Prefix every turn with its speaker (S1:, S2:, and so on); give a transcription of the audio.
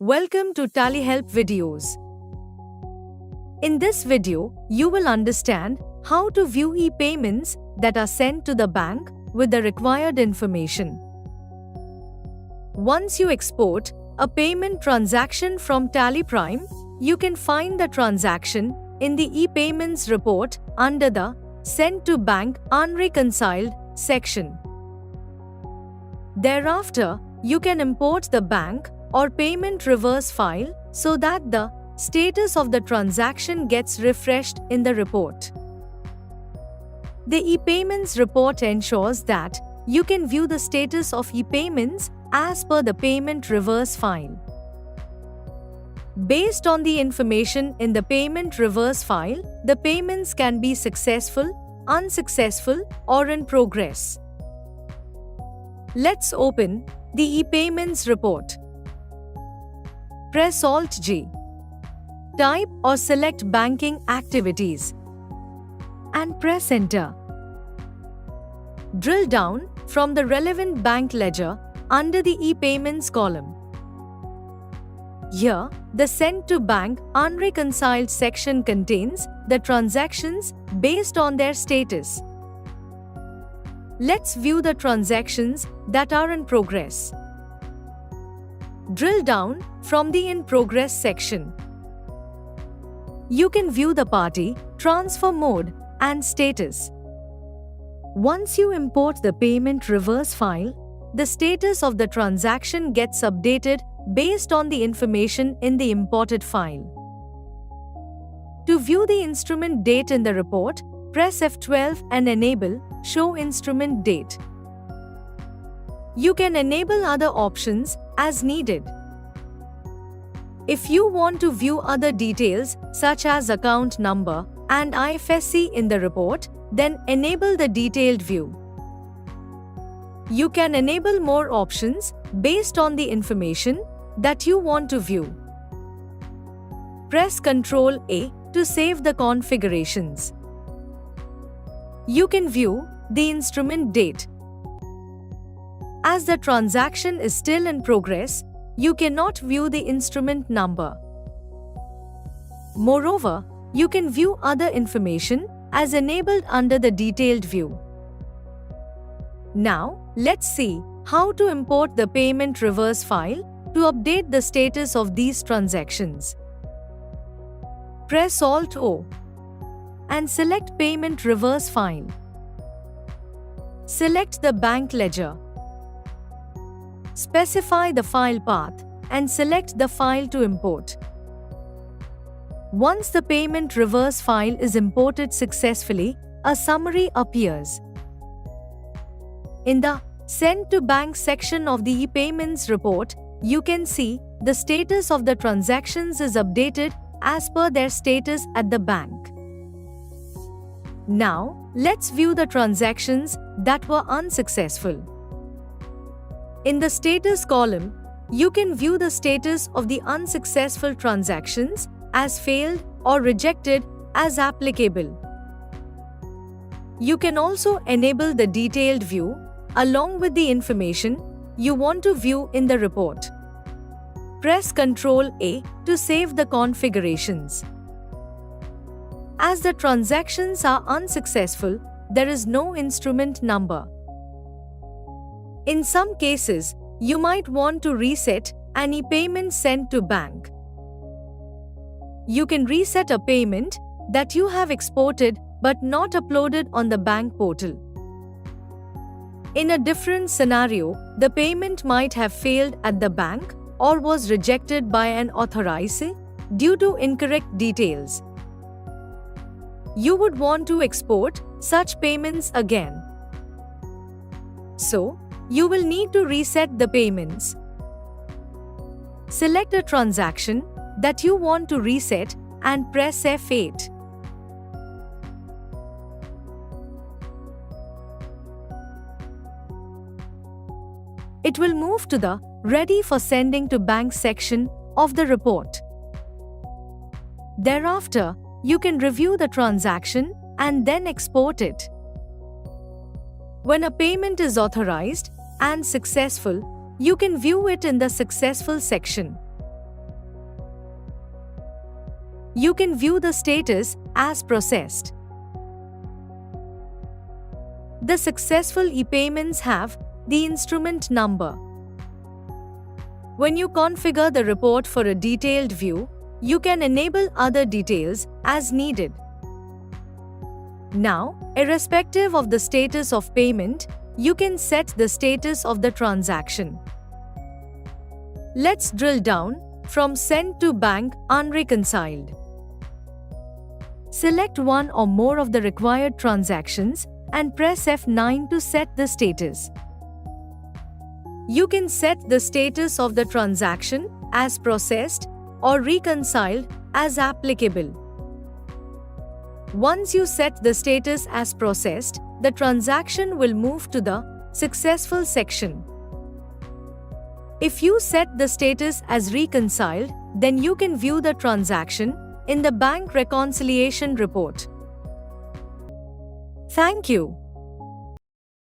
S1: Welcome to TallyHelp videos. In this video, you will understand how to view e-payments that are sent to the bank with the required information. Once you export a payment transaction from TallyPrime, you can find the transaction in the e-payments report under the Sent to Bank Unreconciled section. Thereafter, you can import the bank or payment reverse file so that the status of the transaction gets refreshed in the report. The e-payments report ensures that you can view the status of e-payments as per the payment reverse file. Based on the information in the payment reverse file, the payments can be successful, unsuccessful, or in progress. Let's open the e-payments report. Press Alt-G. Type or select banking activities and press Enter. Drill down from the relevant bank ledger under the e-payments column. Here, the Sent to Bank Unreconciled section contains the transactions based on their status. Let's view the transactions that are in progress. Drill down from the In Progress section. You can view the party, transfer mode, and status. Once you import the payment reverse file, the status of the transaction gets updated based on the information in the imported file. To view the instrument date in the report, press F12 and enable Show Instrument Date. You can enable other options as needed. If you want to view other details such as account number and IFSC in the report, then enable the detailed view. You can enable more options based on the information that you want to view. Press Ctrl A to save the configurations. You can view the instrument date. As the transaction is still in progress, you cannot view the instrument number. Moreover, you can view other information as enabled under the detailed view. Now, let's see how to import the payment reverse file to update the status of these transactions. Press Alt-O and select Payment Reverse File. Select the bank ledger. Specify the file path and select the file to import. Once the payment reverse file is imported successfully, a summary appears. In the Sent to Bank section of the e-payments report, you can see the status of the transactions is updated as per their status at the bank. Now, let's view the transactions that were unsuccessful. In the status column, you can view the status of the unsuccessful transactions as failed or rejected as applicable. You can also enable the detailed view along with the information you want to view in the report. Press Ctrl A to save the configurations. As the transactions are unsuccessful, there is no instrument number. In some cases, you might want to reset an e-payment sent to bank. You can reset a payment that you have exported but not uploaded on the bank portal. In a different scenario, the payment might have failed at the bank or was rejected by an authorizer due to incorrect details. You would want to export such payments again. So, you will need to reset the payments. Select a transaction that you want to reset and press F8. It will move to the Ready for Sending to Bank section of the report. Thereafter, you can review the transaction and then export it. When a payment is authorized and successful, you can view it in the Successful section. you can view the status as processed. The successful e-payments have the instrument number. When you configure the report for a detailed view, you can enable other details as needed. Now, irrespective of the status of payment, you can set the status of the transaction. Let's drill down from sent to bank unreconciled. Select one or more of the required transactions and press F9 to set the status. You can set the status of the transaction as processed or reconciled as applicable. Once you set the status as processed, the transaction will move to the successful section. If you set the status as reconciled, then you can view the transaction in the bank reconciliation report. Thank you.